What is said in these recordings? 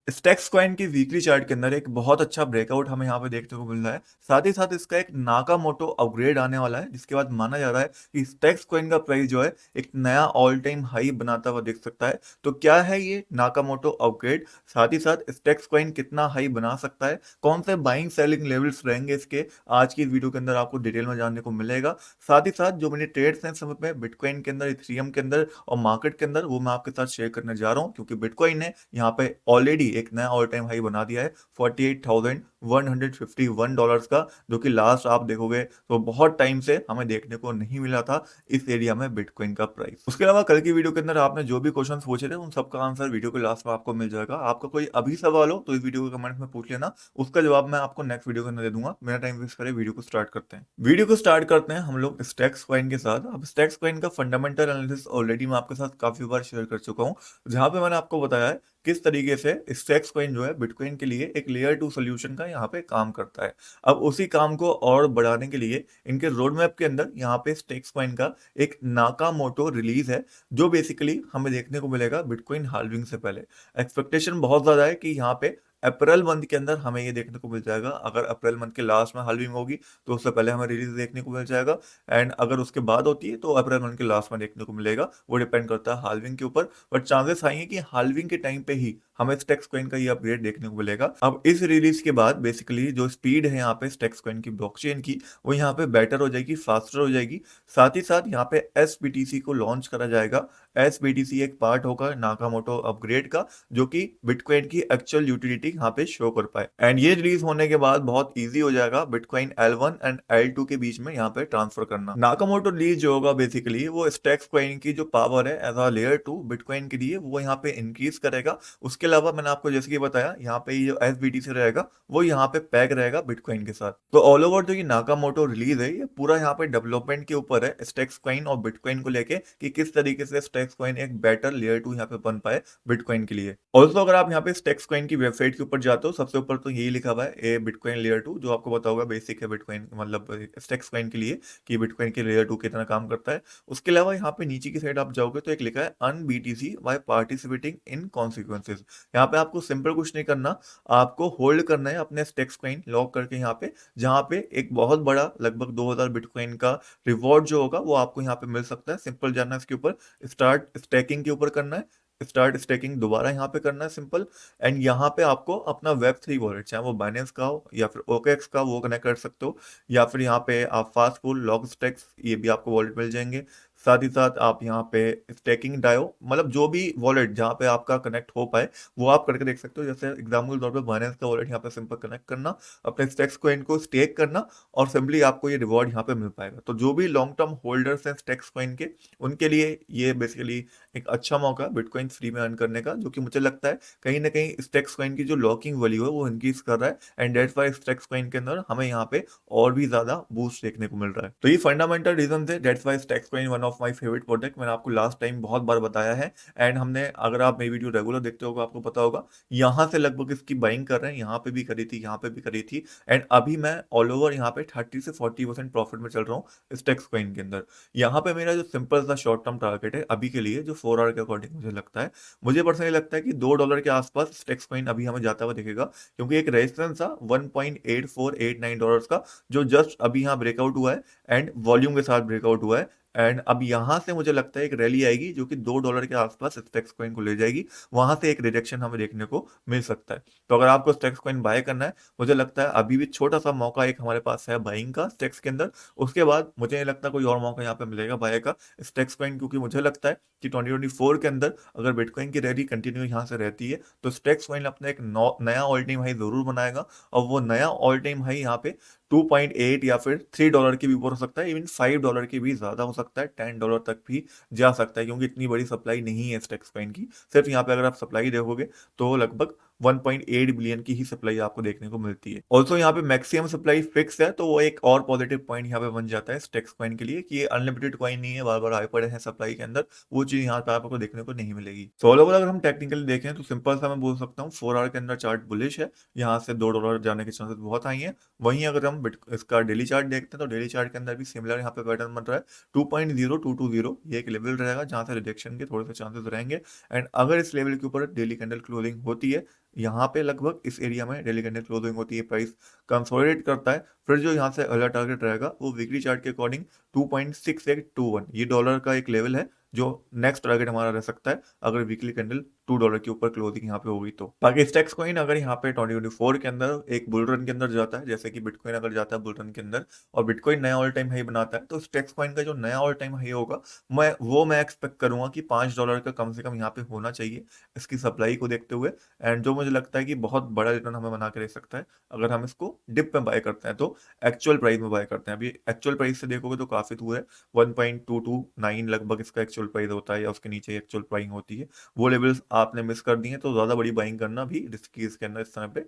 Stakes coin की weekly chart के अंदर एक बहुत अच्छा ब्रेकआउट हमें यहाँ पे देखने को मिल रहा है। साथ ही साथ इसका एक नाकामोटो अपग्रेड आने वाला है, जिसके बाद माना जा रहा है कि स्टेक्स कॉइन का प्राइस जो है एक नया ऑल टाइम हाई बनाता हुआ दिख सकता है। तो क्या है ये नाकामोटो अपग्रेड, साथ ही साथ स्टेक्स कॉइन कितना हाई बना सकता है, कौन से बाइंग सेलिंग लेवल्स रहेंगे इसके, आज की वीडियो के अंदर आपको डिटेल में जानने को मिलेगा। साथ ही साथ जो मैंने ट्रेड्स हैं समय पे बिटकॉइन के अंदर, इथेरियम के अंदर और मार्केट के अंदर, वो मैं आपके साथ शेयर करने जा रहा हूँ, क्योंकि बिटकॉइन ने यहाँ पे ऑलरेडी एक नया ऑल टाइम हाई बना दिया है $48,151 का, जो कि लास्ट आप देखोगे तो बहुत टाइम से हमें देखने को नहीं मिला था इस एरिया में बिटकॉइन का प्राइस। उसके अलावा कल की वीडियो के अंदर आपने जो भी क्वेश्चन पूछे थे उन सबका आंसर वीडियो के लास्ट में आपको मिल जाएगा। आपका कोई अभी सवाल हो तो इस वीडियो के कमेंट में पूछ लेना, उसका जवाब मैं आपको नेक्स्ट वीडियो के अंदर दे दूंगा। मेरा टाइम वेस्ट करे, वीडियो को स्टार्ट करते हैं। वीडियो को स्टार्ट करते हैं हम लोग स्टेक्स कॉइन के साथ। अब स्टेक्स कॉइन का फंडामेंटल एनालिसिस ऑलरेडी मैं आपके साथ काफी बार शेयर कर चुका हूँ, जहां पे मैंने आपको बताया है किस तरीके से स्टेक्स कॉइन जो है बिटकॉइन के लिए एक लेयर 2 सोल्यूशन का यहाँ पे काम करता है। अब उसी काम को और बढ़ाने के लिए इनके रोड मैप के अंदर यहाँ पे स्टेक्स कॉइन का एक नाकामोटो रिलीज है, जो बेसिकली हमें देखने को मिलेगा बिटकॉइन हाल्विंग से पहले। एक्सपेक्टेशन बहुत ज्यादा है कि यहाँ पे अप्रैल मंथ के अंदर हमें ये देखने को मिल जाएगा। अगर अप्रैल मंथ के लास्ट में हाल्विंग होगी तो उससे पहले हमें रिलीज देखने को मिल जाएगा, एंड अगर उसके बाद होती है तो अप्रैल मंथ के लास्ट में देखने को मिलेगा। वो डिपेंड करता है हाल्विंग के ऊपर, बट चांसेस हाई है कि हाल्विंग के टाइम पे ही हमें स्टेक्स कॉइन का ये अपग्रेड देखने को मिलेगा। अब इस रिलीज के बाद बेसिकली जो स्पीड है यहाँ पे स्टेक्स कॉइन की ब्लॉकचेन की, वो यहाँ पे बेटर हो जाएगी, फास्टर हो जाएगी। साथ ही साथ यहाँ पे एसबीटीसी को लॉन्च करा जाएगा। एसबीटीसी एक पार्ट होगा नाकामोटो अपग्रेड का, जो कि बिटकॉइन की एक्चुअल यूटिलिटी यहाँ पे शो कर पाए। एंड ये रिलीज होने के बाद बहुत इजी हो जाएगा बिटकॉइन L1 एंड L2 के बीच में यहाँ पे ट्रांसफर करना। नाकामोटो रिलीज जो होगा बेसिकली वो स्टेक्स कॉइन की जो पावर है एज अ लेयर 2 बिटकॉइन के लिए, वो यहाँ पे इंक्रीज करेगा। उसके अलावा मैंने आपको जैसे कि बताया, यहाँ पे ये जो एसबीटीसी रहेगा वो यहाँ पे पैक रहेगा बिटकॉइन के साथ। तो ऑल ओवर जो ये नाकामोटो रिलीज है, ये पूरा यहाँ पे डेवलपमेंट के ऊपर है स्टेक्स कॉइन और बिटकॉइन को लेके, कि किस तरीके से स्टेक्स कॉइन एक बेटर लेयर 2 यहाँ पे बन पाए बिटकॉइन के लिए। ऑल्सो अगर आप यहाँ पे स्टेक्स कॉइन की वेबसाइट के ऊपर जाते हो, सबसे ऊपर तो यही लिखा हुआ है ए बिटकॉइन लेयर 2, जो आपको पता होगा बेसिक है बिटकॉइन मतलब स्टेक्स कॉइन के लिए, कि बिटकॉइन के लेयर 2 कितना काम करता है। उसके अलावा यहाँ पे नीचे की साइड आप जाओगे तो एक लिखा है अन BTC by participating in consequences. यहाँ पे आपको सिंपल कुछ नहीं करना, आपको होल्ड करना है अपने स्टेक्स कॉइन लॉक करके यहाँ पे, जहाँ पे एक बहुत बड़ा लगभग 2000 बिटकॉइन का रिवॉर्ड जो होगा वो आपको यहाँ पे मिल सकता है। सिंपल जाना है इसके ऊपर, स्टार्ट स्टेकिंग के ऊपर करना है, स्टार्ट स्टेकिंग दोबारा यहाँ पे करना है सिंपल। एंड यहाँ पे आपको अपना वेब 3 वॉलेट, चाहे वो बाइनेंस का हो या फिर ओकेक्स का, वो कनेक्ट कर सकते हो, या फिर यहाँ पे आप फास्ट फूल लॉग स्टेक्स, ये भी आपको वॉलेट मिल जाएंगे। साथ ही साथ आप यहाँ पे स्टेकिंग डायो, मतलब जो भी वॉलेट जहाँ पे आपका कनेक्ट हो पाए वो आप करके देख सकते हो। जैसे एग्जाम्पल के तौर पे बाइनेंस का वॉलेट यहाँ पे सिंपल कनेक्ट करना, अपने स्टेक्स को इनको स्टेक करना, और सिंपली आपको ये रिवॉर्ड यहाँ पे मिल पाएगा। तो जो भी लॉन्ग टर्म होल्डर्स हैं स्टेक्स कॉइन के, उनके लिए ये बेसिकली एक अच्छा मौका है बिटकॉइन फ्री में अर्न करने का, जो कि मुझे लगता है कहीं ना कहीं स्टेक्स कॉइन की जो लॉकिंग वैल्यू है वो इंक्रीज कर रहा है। And dates why stakes coin के अंदर हमें यहाँ पे और भी ज्यादा बूस्ट देखने को मिल रहा है। तो ये फंडामेंटल रीजन है, dates why stakes coin one of my favourite project. मैंने आपको लास्ट टाइम बहुत बार बताया है, एंड हमने, अगर आप मेरी वीडियो रेगुलर देखते होगा आपको पता होगा, यहाँ से लगभग इसकी बाइंग कर रहे हैं, यहाँ पे भी करी थी, यहाँ पे भी करी थी। एंड अभी मैं ऑल ओवर यहाँ पे 30 से 40% प्रॉफिट में चल रहा हूँ स्टेक्स कॉइन के अंदर। यहाँ पे मेरा जो सिंपल सा शॉर्ट टर्म टारगेट है अभी के लिए, जो 4 आवर के अकॉर्डिंग मुझे लगता है, मुझे पर्सनली लगता है कि $2 के आसपास स्टेक्स कॉइन अभी हमें जाता हुआ दिखेगा, क्योंकि एक रेजिस्टेंस था $1.8489 का, जो जस्ट अभी यहाँ ब्रेकआउट हुआ है एंड वॉल्यूम के साथ ब्रेकआउट हुआ है। एंड अब यहाँ से मुझे लगता है एक रैली आएगी जो कि $2 के आसपास स्टेक्स कॉइन को ले जाएगी, वहां से एक रिजेक्शन हमें देखने को मिल सकता है। तो अगर आपको स्टेक्स कॉइन बाय करना है, मुझे लगता है अभी भी छोटा सा मौका एक हमारे पास है बाइंग का स्टेक्स के अंदर। उसके बाद मुझे नहीं लगता कोई और मौका यहाँ पे मिलेगा बाय का स्टेक्स कॉइन, क्योंकि मुझे लगता है कि 2024 के अंदर अगर बिटकॉइन की रैली कंटिन्यू यहाँ से रहती है तो स्टेक्स कॉइन अपना एक नया ऑल टाइम हाई जरूर बनाएगा, और वो नया ऑल टाइम हाई यहाँ पे 2.8 या फिर $3 की भी ऊपर हो सकता है, इवन $5 की भी ज्यादा हो सकता है, $10 तक भी जा सकता है, क्योंकि इतनी बड़ी सप्लाई नहीं है स्टेक्स कॉइन की। सिर्फ यहाँ पे अगर आप सप्लाई देखोगे तो लगभग 1.8 बिलियन की ही सप्लाई आपको देखने को मिलती है। ऑल्सो यहाँ पे मैक्सिमम सप्लाई फिक्स है, तो वो एक और पॉजिटिव पॉइंट यहाँ पे बन जाता है स्टेक्स कॉइन के लिए, कि ये अनलिमिटेड कॉइन नहीं है, बार बार आए पड़े हैं सप्लाई के अंदर, वो चीज यहाँ पे आपको देखने को नहीं मिलेगी। सो ऑल ओवर अगर हम टेक्निकली देखें तो सिंपल सा मैं बोल सकता हूँ 4 आवर के अंदर चार्ट बुलिश है, यहाँ से $2 जाने के चांसेस बहुत हाई है। वहीं अगर हम इसका डेली चार्ट देखते हैं तो डेली चार्ट के अंदर भी सिमिलर यहाँ पे पैटर्न बन रहा है, 2.0220 ये एक लेवल रहेगा जहां से रिजेक्शन के थोड़े से चांसेस रहेंगे। एंड अगर इस लेवल के ऊपर डेली कैंडल क्लोजिंग होती है यहाँ पे लगभग इस एरिया में डेली कैंडल क्लोजिंग होती है, प्राइस कंसोलिडेट करता है, फिर जो यहाँ से अगला टारगेट रहेगा वो वीकली चार्ट के अकॉर्डिंग 2.6821, ये डॉलर का एक लेवल है जो नेक्स्ट टारगेट हमारा रह सकता है अगर वीकली कैंडल $2 के ऊपर क्लोजिंग यहाँ पे होगी तो। बाकी स्टेक्स कॉइन अगर यहाँ पे 2024 के अंदर एक बुल रन के अंदर जाता है, जैसे कि बिटकॉइन अगर जाता है बुल रन के अंदर और बिटकॉइन नया ऑल टाइम हाई बनाता है, तो स्टेक्स कॉइन का जो नया ऑल टाइम हाई होगा मैं एक्सपेक्ट करूंगा कि $5 का कम से कम यहाँ पे होना चाहिए इसकी सप्लाई को देखते हुए। एंड जो मुझे लगता है कि बहुत बड़ा रिटर्न हमें बना के दे सकता है अगर हम इसको डिप में बाय करते हैं, तो एक्चुअल प्राइस में बाय करते हैं। अभी एक्चुअल प्राइस से देखोगे तो काफी दूर है, 1.229 लगभग इसका एक्चुअल प्राइस होता है या उसके नीचे एक्चुअल प्राइस होती है। वो लेवल्स आपने मिस कर दिए तो ज्यादा बड़ी बाइंग करना भी रिस्की है इसके अंदर इस समय पे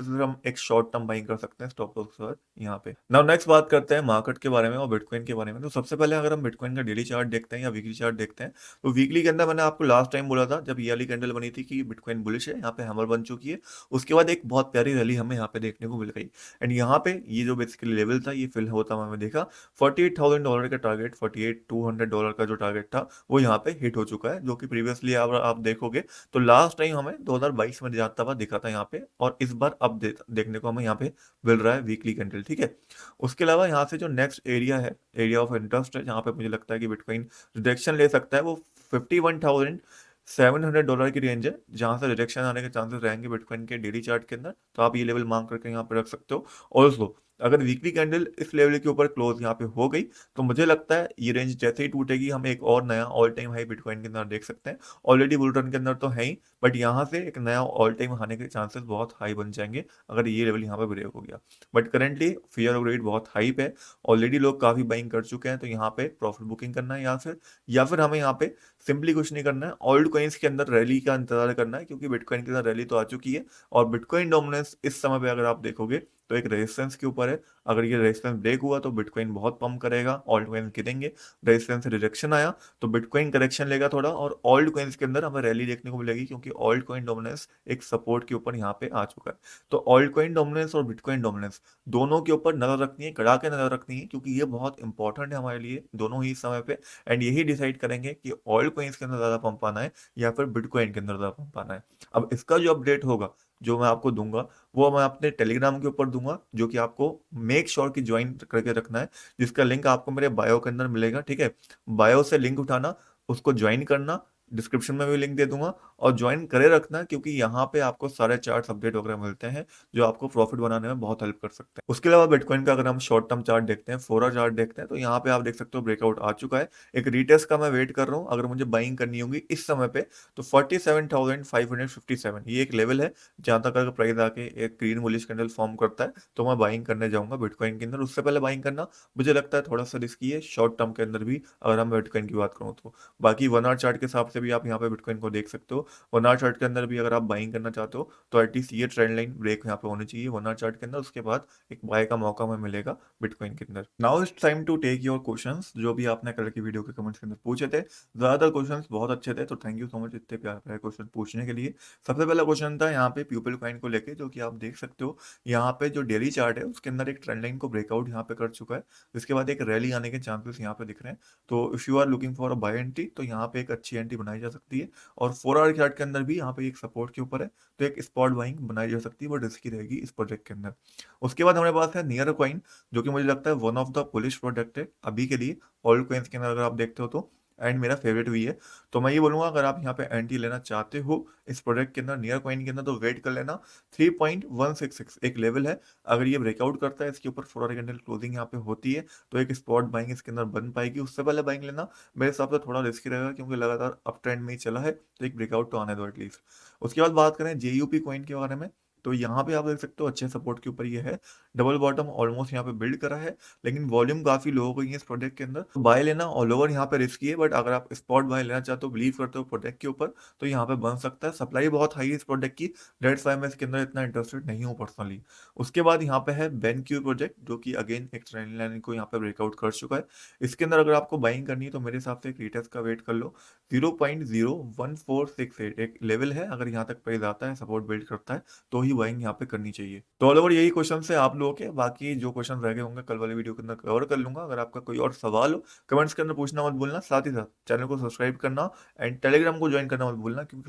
सिर्फ हम एक शॉर्ट टर्म बाइंग कर सकते हैं स्टॉप लॉस के साथ यहाँ पे। नाउ नेक्स्ट बात करते हैं मार्केट के बारे में और बिटकॉइन के बारे में। तो सबसे पहले अगर हम बिटकॉइन का डेली चार्ट देखते हैं या वीकली चार्ट देखते हैं, तो वीकली के अंदर मैंने आपको लास्ट टाइम बोला था जब ये वाली कैंडल बनी थी कि बिटकॉइन बुलिश है, यहाँ पे हैमर बन चुकी है। उसके बाद एक बहुत प्यारी रैली हमें यहाँ पे देखने को मिल गई एंड यहाँ पे ये जो बेसिकली लेवल था ये फिल होता हुआ हमें देखा। $48,000 का टारगेट, $48,200 का जो टारगेट था वो यहाँ पे हिट हो चुका है, जो कि प्रीवियसली अगर आप देखोगे तो लास्ट टाइम हमें 2022 में जाता हुआ दिखा था यहाँ पे, और इस बार अब देखने को हमें यहाँ पे मिल रहा है वीकली कैंडल, ठीक है। उसके अलावा यहाँ से जो नेक्स्ट एरिया है, एरिया ऑफ इंटरेस्ट है, जहाँ पे मुझे लगता है कि बिटकॉइन रिजेक्शन ले सकता है, वो $51,700 की रेंज है, जहां से रिजेक्शन आने के चांसेस रहेंगे बिटकॉइन के डेली चार्ट के अंदर। तो आप ये लेवल मांग करके यहाँ पे रख सकते हो। ऑल्सो अगर वीकली कैंडल इस लेवल के ऊपर क्लोज यहाँ पे हो गई तो मुझे लगता है ये रेंज जैसे ही टूटेगी हम एक और नया ऑल टाइम हाई बिटकॉइन के अंदर देख सकते हैं। ऑलरेडी बुल रन के अंदर तो है ही, बट यहाँ से एक नया ऑल टाइम आने के चांसेस बहुत हाई बन जाएंगे अगर ये लेवल यहाँ पे ब्रेक हो गया। But currently fear of rate बहुत हाई पे, ऑलरेडी लोग काफी बाइंग कर चुके हैं, तो यहाँ पे प्रॉफिट बुकिंग करना है या फिर हमें यहाँ पे सिंपली कुछ नहीं करना है, ऑल्ट कॉइन्स के अंदर रैली का इंतजार करना है, क्योंकि बिटकॉइन के अंदर रैली तो आ चुकी है और बिटकॉइन डोमिनेंस इस समय पे अगर आप देखोगे तो एक रेजिस्टेंस के ऊपर है। अगर ये रेजिस्टेंस ब्रेक हुआ तो बिटकॉइन बहुत पंप करेगा, ऑल्ट कॉइन्स गिरेंगे। रेजिस्टेंस से रिजेक्शन आया तो बिटकॉइन करेक्शन लेगा थोड़ा, और ऑल्ट कॉइन्स के अंदर हमें रैली देखने को मिलेगी, क्योंकि ऑल्ट कॉइन डोमिनेंस एक सपोर्ट के ऊपर यहाँ पे आ चुका है। तो ऑल्ट कॉइन डोमिनेंस और बिटकॉइन डोमिनेंस दोनों के ऊपर नजर रखनी है, कड़ा के नजर रखनी है, क्योंकि ये बहुत इंपॉर्टेंट है हमारे लिए दोनों ही इस समय पे। एंड यही डिसाइड करेंगे कि ऑल्ट कॉइन्स के अंदर ज्यादा पंप आना है या फिर बिटकॉइन के अंदर ज्यादा पंप आना है। अब इसका जो अपडेट होगा जो मैं आपको दूंगा वो मैं अपने टेलीग्राम के ऊपर दूंगा, जो कि आपको मेक श्योर कि ज्वाइन करके रखना है, जिसका लिंक आपको मेरे बायो के अंदर मिलेगा, ठीक है। बायो से लिंक उठाना, उसको ज्वाइन करना, डिस्क्रिप्शन में भी लिंक दे दूंगा, और ज्वाइन करे रखना, क्योंकि यहाँ पे आपको सारे चार्ट अपडेट वगैरह मिलते हैं जो आपको प्रॉफिट बनाने में बहुत हेल्प कर सकते हैं। उसके अलावा बिटकॉइन का अगर हम शॉर्ट टर्म चार्ट देखते हैं, 4 चार्ट देखते हैं, तो यहाँ पे आप देख सकते हो ब्रेकआउट आ चुका है। एक रीटेस्ट का मैं वेट कर रहा हूँ, अगर मुझे बाइंग करनी होगी इस समय पे तो 47,557 ये एक लेवल है जहां तक अगर प्राइस आके एक ग्रीन बुलिश कैंडल फॉर्म करता है तो मैं बाइंग करने जाऊंगा बिटकॉइन के अंदर। उससे पहले बाइंग करना मुझे लगता है थोड़ा सा रिस्की है शॉर्ट टर्म के अंदर भी, अगर हम बिटकॉइन की बात करूँ तो। बाकी 1 आवर चार्ट के हिसाब से भी आप यहाँ पे बिटकॉइन को देख सकते हो। 1 आवर चार्ट के अंदर भी अगर आप बाइंग करना चाहते हो तो एटलीस्ट ये ट्रेंड लाइन ब्रेक यहाँ पे होनी चाहिए 1 आवर चार्ट के अंदर, उसके बाद एक बाय का मौका हमें मिलेगा बिटकॉइन के अंदर। Now it's time to take your questions, जो भी आपने कल की वीडियो के कमेंट्स के अंदर पूछे थे। ज्यादातर क्वेश्चंस बहुत अच्छे थे, तो थैंक यू सो मच इतने प्यारे प्यारे क्वेश्चन पूछने के लिए। सबसे पहला क्वेश्चन था यहाँ पे प्यूपल कॉइन को लेके, जो कि आप देख सकते हो यहाँ पे जो डेली चार्ट है उसके अंदर एक ट्रेंड लाइन को ब्रेकआउट यहाँ पे कर चुका है, जिसके बाद एक रैली आने के चांसेस यहाँ पे दिख रहे हैं। तो if you are looking for a buy entry तो यहाँ पे एक अच्छी एंट्री बनाई जा सकती है, और 4 आवर चार्ट के अंदर भी यहाँ पे एक सपोर्ट के ऊपर है, तो एक स्पॉट बाइंग बनाई जा सकती है, वो रिस्की रहेगी इस प्रोजेक्ट के अंदर। उसके बाद हमारे पास है नियर कॉइन, जो कि मुझे लगता है one of the bullish product है अभी के लिए ऑल्ट कॉइन्स के अंदर अगर आप देखते हो तो, एंड मेरा फेवरेट भी है। तो मैं ये बोलूंगा अगर आप यहाँ पे एंट्री लेना चाहते हो इस प्रोडक्ट के अंदर नियर कॉइन के अंदर, तो वेट कर लेना। 3.166 एक लेवल है, अगर ये ब्रेकआउट करता है इसके ऊपर 4 आवर कैंडल क्लोजिंग यहाँ पे होती है तो एक स्पॉट बाइंग इसके अंदर बन पाएगी। उससे पहले बाइंग लेना मेरे हिसाब से थोड़ा रिस्की रहेगा, क्योंकि लगातार अप ट्रेंड में ही चला है, तो एक ब्रेकआउट तो आने दो एटलीस्ट। उसके बाद बात करें जेयूपी कॉइन के बारे में, तो यहाँ पे आप देख सकते हो अच्छे सपोर्ट के ऊपर ये है, डबल बॉटम ऑलमोस्ट यहाँ पे बिल्ड करा है, लेकिन वॉल्यूम काफी लो हो गई है इस प्रोडक्ट के अंदर। तो बाय लेना ऑल ओवर यहाँ पे रिस्की है, बट अगर आप स्पॉट बाय लेना चाहते हो, बिलीव करते हो प्रोडक्ट के ऊपर, तो यहाँ पे बन सकता है। सप्लाई बहुत हाई है इस प्रोडक्ट की, डेट्स वाई मैं इसके अंदर इतना इंटरेस्टेड नहीं हूँ पर्सनली। उसके बाद यहाँ पे है बेनक्यू प्रोजेक्ट, जो कि अगेन एक ट्रेंड लाइन को यहाँ पे ब्रेकआउट कर चुका है। इसके अंदर अगर आपको बाइंग करनी है तो मेरे हिसाब से एक रिटेस्ट का वेट कर लो। 0.01468 एक लेवल है, अगर यहाँ तक प्राइस आता है सपोर्ट बिल्ड करता है तो ही बाइंग यहाँ पे करनी चाहिए। तो ऑल ओवर यही क्वेश्चन है आप लोगों के, बाकी जो क्वेश्चन रह गए होंगे कल वाले वीडियो के अंदर कवर कर लूंगा। अगर आपका कोई और सवाल हो कमेंट्स के अंदर पूछना मत भूलना, साथ ही साथ चैनल को सब्सक्राइब करना एंड टेलीग्राम को ज्वाइन करना मत भूलना, क्योंकि